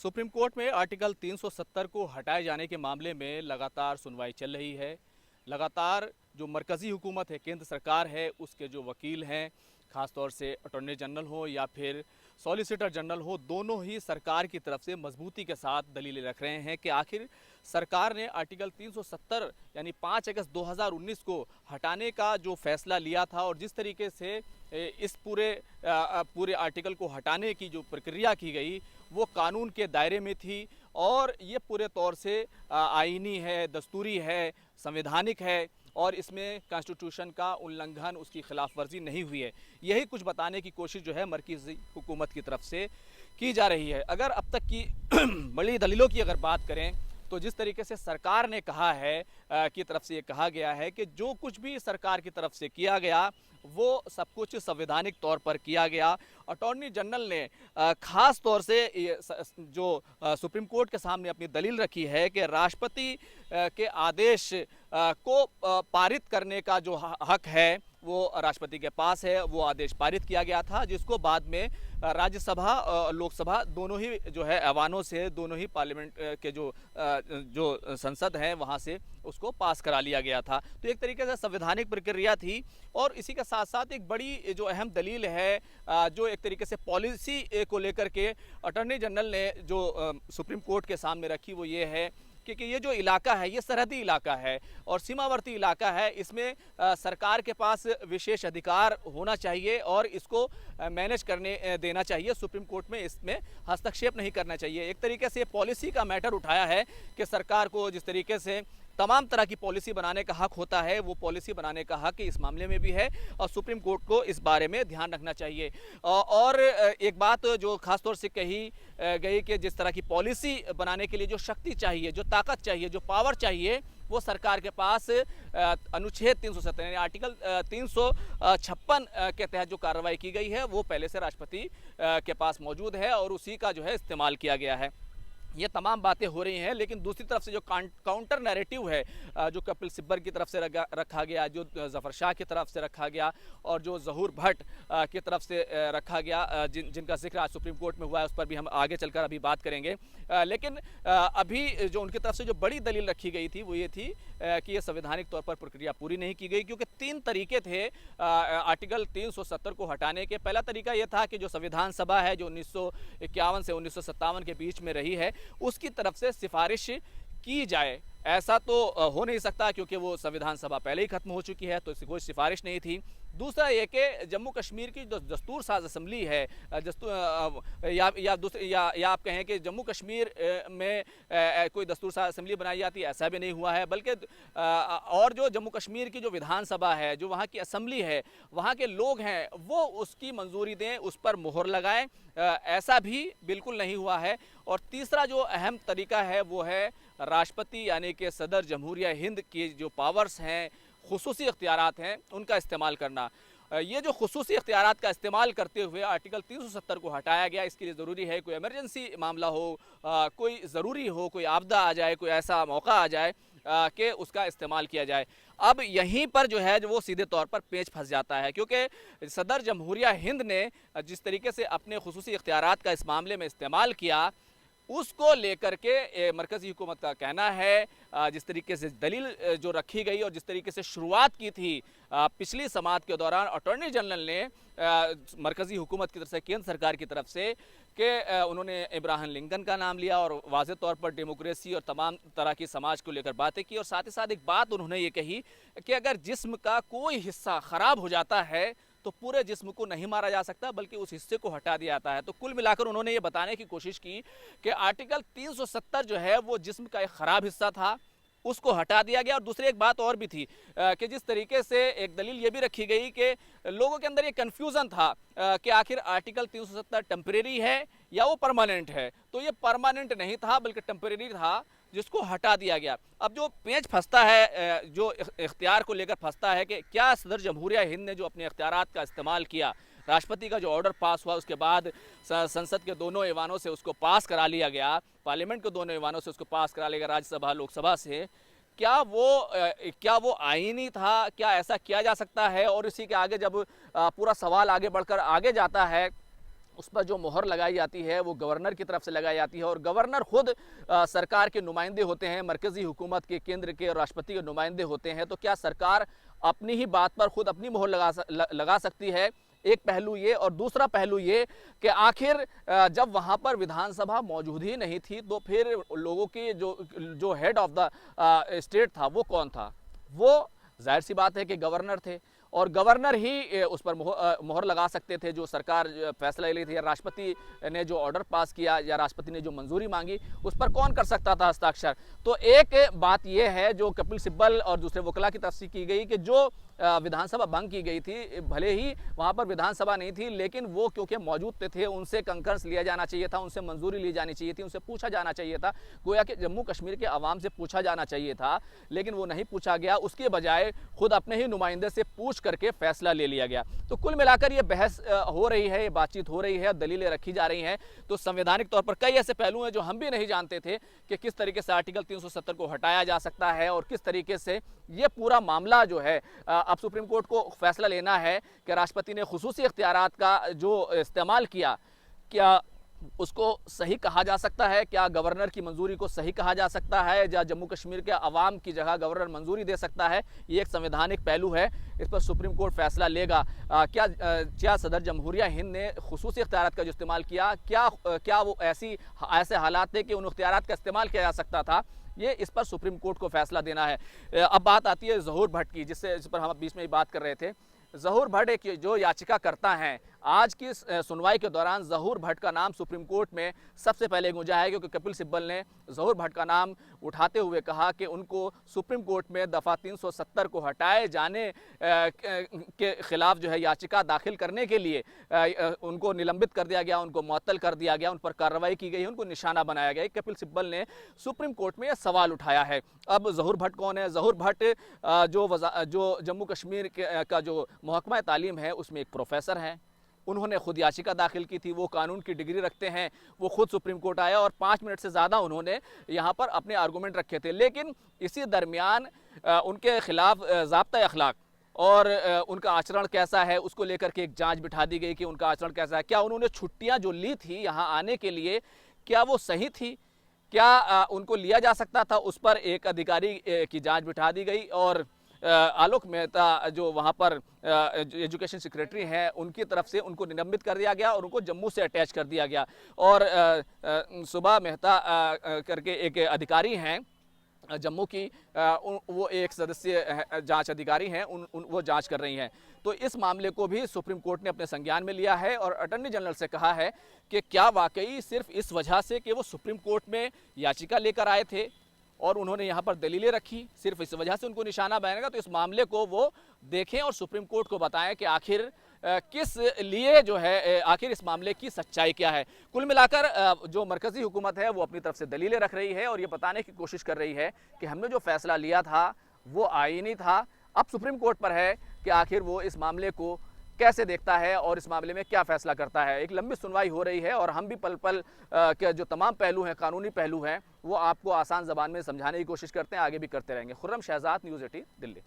Supreme court में article 370 को हटाए जाने के मामले में लगातार सुनवाई चल रही है। लगातार जो मरकज़ी हुकूमत है, केंद्र सरकार है, उसके जो वकील हैं, ख़ासतौर से अटॉर्नी जनरल हो या फिर सॉलिसिटर जनरल हो, दोनों ही सरकार की तरफ से मजबूती के साथ दलीलें रख रहे हैं कि आखिर सरकार ने आर्टिकल 370 यानी 5 अगस्त 2019 को हटाने का जो फैसला लिया था और जिस तरीके से इस पूरे आर्टिकल को हटाने की जो प्रक्रिया की गई वो कानून के दायरे में थी और ये पूरे तौर से आईनी है, दस्तूरी है, संवैधानिक है और इसमें कॉन्स्टिट्यूशन का उल्लंघन, उसकी खिलाफ वर्जी नहीं हुई है। यही कुछ बताने की कोशिश जो है मरकज़ी हुकूमत की तरफ से की जा रही है। अगर अब तक की बड़ी दलीलों की अगर बात करें तो जिस तरीके से सरकार ने कहा है की तरफ से ये कहा गया है कि जो कुछ भी सरकार की तरफ से किया गया वो सब कुछ संवैधानिक तौर पर किया गया। अटॉर्नी जनरल ने ख़ास तौर से जो सुप्रीम कोर्ट के सामने अपनी दलील रखी है कि राष्ट्रपति के आदेश को पारित करने का जो हक है वो राष्ट्रपति के पास है। वो आदेश पारित किया गया था जिसको बाद में राज्यसभा लोकसभा दोनों ही जो है ऐवानों से, दोनों ही पार्लियामेंट के जो संसद हैं वहाँ से उसको पास करा लिया गया था। तो एक तरीके से संवैधानिक प्रक्रिया थी और इसी के साथ साथ एक बड़ी जो अहम दलील है जो एक तरीके से पॉलिसी को लेकर के अटॉर्नी जनरल ने जो सुप्रीम कोर्ट के सामने रखी वो ये है क्योंकि ये जो इलाका है ये सरहदी इलाका है और सीमावर्ती इलाका है। इसमें सरकार के पास विशेष अधिकार होना चाहिए और इसको मैनेज करने देना चाहिए। सुप्रीम कोर्ट में इसमें हस्तक्षेप नहीं करना चाहिए। एक तरीके से पॉलिसी का मैटर उठाया है कि सरकार को जिस तरीके से तमाम तरह की पॉलिसी बनाने का हक होता है वो पॉलिसी बनाने का हक इस मामले में भी है और सुप्रीम कोर्ट को इस बारे में ध्यान रखना चाहिए। और एक बात जो खास तौर से कही गई कि जिस तरह की पॉलिसी बनाने के लिए जो शक्ति चाहिए, जो ताकत चाहिए, जो पावर चाहिए वो सरकार के पास अनुच्छेद 370 यानी आर्टिकल 356 के तहत जो कार्रवाई की गई है वो पहले से राष्ट्रपति के पास मौजूद है और उसी का जो है इस्तेमाल किया गया है। ये तमाम बातें हो रही हैं लेकिन दूसरी तरफ से जो काउंटर नैरेटिव है जो कपिल सिब्बल की तरफ से रखा गया, जो जफर शाह की तरफ से रखा गया और जो ज़हूर भट्ट की तरफ से रखा गया जिनका जिक्र आज सुप्रीम कोर्ट में हुआ है उस पर भी हम आगे चलकर अभी बात करेंगे। लेकिन अभी जो उनकी तरफ से जो बड़ी दलील रखी गई थी वो ये थी कि ये संवैधानिक तौर पर प्रक्रिया पूरी नहीं की गई क्योंकि 3 तरीके थे आर्टिकल 370 को हटाने के। पहला तरीका ये था कि जो संविधान सभा है जो 1951 से 1957 के बीच में रही है उसकी तरफ से सिफारिश की जाए। ऐसा तो हो नहीं सकता क्योंकि वो संविधान सभा पहले ही खत्म हो चुकी है तो इसकी कोई सिफारिश नहीं थी। दूसरा ये कि जम्मू कश्मीर की जो दस्तूर साज असम्बली है या आप कहें कि जम्मू कश्मीर में कोई दस्तूर साज असम्बली बनाई जाती है, ऐसा भी नहीं हुआ है। बल्कि और जो जम्मू कश्मीर की जो विधानसभा है, जो वहाँ की असम्बली है, वहाँ के लोग हैं वो उसकी मंजूरी दें, उस पर मोहर लगाएं, ऐसा भी बिल्कुल नहीं हुआ है। और तीसरा जो अहम तरीका है वो है राष्ट्रपति यानी कि सदर जमहूरिया हिंद की जो पावर्स हैं, खुसूसी इख्तियारात हैं, उनका इस्तेमाल करना। ये जो खुसूसी इख्तियारात का इस्तेमाल करते हुए आर्टिकल 370 को हटाया गया, इसके लिए ज़रूरी है कोई इमरजेंसी मामला हो, कोई ज़रूरी हो, कोई आपदा आ जाए, कोई ऐसा मौका आ जाए कि उसका इस्तेमाल किया जाए। अब यहीं पर जो है जो वो सीधे तौर पर पेच फंस जाता है क्योंकि सदर जमहूरिया हिंद ने जिस तरीके से अपने खुसूसी इख्तियारात का इस मामले में इस्तेमाल किया उसको लेकर के मरकज़ी हुकूमत का कहना है, जिस तरीके से दलील जो रखी गई और जिस तरीके से शुरुआत की थी पिछली समाअत के दौरान अटॉर्नी जनरल ने मरकज़ी हुकूमत की तरफ से, केंद्र सरकार की तरफ से कि उन्होंने इब्राहिम लिंकन का नाम लिया और वाज़े तौर पर डेमोक्रेसी और तमाम तरह की समाज को लेकर बातें की और साथ ही साथ एक बात उन्होंने ये कही कि अगर जिस्म का कोई हिस्सा ख़राब हो जाता है तो पूरे जिस्म को नहीं मारा जा सकता बल्कि उस हिस्से को हटा दिया जाता है। तो कुल मिलाकर उन्होंने ये बताने की कोशिश की कि आर्टिकल 370 जो है वो जिस्म का एक ख़राब हिस्सा था, उसको हटा दिया गया। और दूसरी एक बात और भी थी कि जिस तरीके से एक दलील ये भी रखी गई कि लोगों के अंदर ये कन्फ्यूज़न था कि आखिर आर्टिकल 370 टेम्परेरी है या वो परमानेंट है। तो ये परमानेंट नहीं था बल्कि टेम्परेरी था जिसको हटा दिया गया। अब जो पेच फंसता है, जो इख्तियार को लेकर फंसता है कि क्या सदर जमहूरिया हिंद ने जो अपने इख्तियारात का इस्तेमाल किया, राष्ट्रपति का जो ऑर्डर पास हुआ उसके बाद संसद के दोनों ऐवानों से उसको पास करा लिया गया, पार्लियामेंट के दोनों ऐवानों से उसको पास करा लिया गया राज्यसभा लोकसभा से, क्या वो आईनी था, क्या ऐसा किया जा सकता है? और इसी के आगे जब पूरा सवाल आगे बढ़कर आगे जाता है उस पर जो मोहर लगाई जाती है वो गवर्नर की तरफ से लगाई जाती है और गवर्नर खुद सरकार के नुमाइंदे होते हैं, मरकजी हुकूमत के, केंद्र के और राष्ट्रपति के नुमाइंदे होते हैं। तो क्या सरकार अपनी ही बात पर खुद अपनी मोहर लगा सकती है? एक पहलू ये, और दूसरा पहलू ये कि आखिर जब वहाँ पर विधानसभा मौजूद ही नहीं थी तो फिर लोगों की जो हेड ऑफ द स्टेट था वो कौन था? वो जाहिर सी बात है कि गवर्नर थे, और गवर्नर ही उस पर मोहर लगा सकते थे। जो सरकार फैसला ले ली थी, या राष्ट्रपति ने जो ऑर्डर पास किया या राष्ट्रपति ने जो मंजूरी मांगी, उस पर कौन कर सकता था हस्ताक्षर? तो एक बात यह है जो कपिल सिब्बल और दूसरे वकला की तरफ से की गई कि जो विधानसभा भंग की गई थी, भले ही वहाँ पर विधानसभा नहीं थी, लेकिन वो क्योंकि मौजूद थे उनसे कंकर्स लिया जाना चाहिए था, उनसे मंजूरी ली जानी चाहिए थी, उनसे पूछा जाना चाहिए था। गोया कि जम्मू कश्मीर के अवाम से पूछा जाना चाहिए था, लेकिन वो नहीं पूछा गया। उसके बजाय खुद अपने ही नुमाइंदे से पूछ करके फैसला ले लिया गया। तो कुल मिलाकर ये बहस हो रही है, ये बातचीत हो रही है, दलीलें रखी जा रही हैं। तो संवैधानिक तौर पर कई ऐसे पहलू हैं जो हम भी नहीं जानते थे कि किस तरीके से आर्टिकल 370 को हटाया जा सकता है और किस तरीके से ये पूरा मामला जो है अब सुप्रीम कोर्ट को फैसला लेना है कि राष्ट्रपति ने खुसूसी इख्तियारात का जो इस्तेमाल किया, क्या उसको सही कहा जा सकता है? क्या गवर्नर की मंजूरी को सही कहा जा सकता है? या जम्मू कश्मीर के अवाम की जगह गवर्नर मंजूरी दे सकता है? ये एक संवैधानिक पहलू है, इस पर सुप्रीम कोर्ट फैसला लेगा। क्या सदर जमहूरिया हिंद ने खुसूसी इख्तियारात का जो इस्तेमाल किया, क्या वो ऐसे हालात थे कि उन इख्तियारात का इस्तेमाल किया जा सकता था? ये इस पर सुप्रीम कोर्ट को फैसला देना है। अब बात आती है ज़हूर भट्ट की, जिस पर हम बीच में ही बात कर रहे थे। ज़हूर भट्ट एक जो याचिका करता हैं, आज की सुनवाई के दौरान ज़हूर भट्ट का नाम सुप्रीम कोर्ट में सबसे पहले गूंजा है, क्योंकि कपिल सिब्बल ने ज़हूर भट्ट का नाम उठाते हुए कहा कि उनको सुप्रीम कोर्ट में दफ़ा 370 को हटाए जाने के खिलाफ जो है याचिका दाखिल करने के लिए उनको निलंबित कर दिया गया, उनको मुअत्तल कर दिया गया, उन पर कार्रवाई की गई, उनको निशाना बनाया गया। कपिल सिब्बल ने सुप्रीम कोर्ट में यह सवाल उठाया है। अब ज़हूर भट्ट कौन है? ज़हूर भट्ट जो जम्मू कश्मीर का जो महकमा तालीम है उसमें एक प्रोफेसर हैं। उन्होंने खुद याचिका दाखिल की थी, वो कानून की डिग्री रखते हैं, वो खुद सुप्रीम कोर्ट आया और 5 मिनट से ज़्यादा उन्होंने यहाँ पर अपने आर्गूमेंट रखे थे। लेकिन इसी दरमियान उनके खिलाफ ज़ाब्ता अखलाक और उनका आचरण कैसा है उसको लेकर के एक जांच बिठा दी गई कि उनका आचरण कैसा है। क्या उन्होंने छुट्टियाँ जो ली थी यहाँ आने के लिए, क्या वो सही थी? क्या उनको लिया जा सकता था? उस पर एक अधिकारी की जाँच बिठा दी गई और आलोक मेहता जो वहाँ पर एजुकेशन सेक्रेटरी हैं, उनकी तरफ से उनको निलंबित कर दिया गया और उनको जम्मू से अटैच कर दिया गया। और सुबह मेहता करके एक अधिकारी हैं जम्मू की, वो एक सदस्य जांच अधिकारी हैं, वो जांच कर रही हैं। तो इस मामले को भी सुप्रीम कोर्ट ने अपने संज्ञान में लिया है और अटॉर्नी जनरल से कहा है कि क्या वाकई सिर्फ इस वजह से कि वो सुप्रीम कोर्ट में याचिका लेकर आए थे और उन्होंने यहाँ पर दलीलें रखी, सिर्फ इस वजह से उनको निशाना बनाएगा? तो इस मामले को वो देखें और सुप्रीम कोर्ट को बताएं कि आखिर किस लिए जो है, आखिर इस मामले की सच्चाई क्या है। कुल मिलाकर जो मरकज़ी हुकूमत है वो अपनी तरफ से दलीलें रख रही है और ये बताने की कोशिश कर रही है कि हमने जो फैसला लिया था वो आईनी था। अब सुप्रीम कोर्ट पर है कि आखिर वो इस मामले को कैसे देखता है और इस मामले में क्या फैसला करता है। एक लंबी सुनवाई हो रही है और हम भी पल पल के जो तमाम पहलू हैं, कानूनी पहलू हैं, वो आपको आसान ज़बान में समझाने की कोशिश करते हैं, आगे भी करते रहेंगे। खुर्रम शहजाद, न्यूज़ 18, दिल्ली।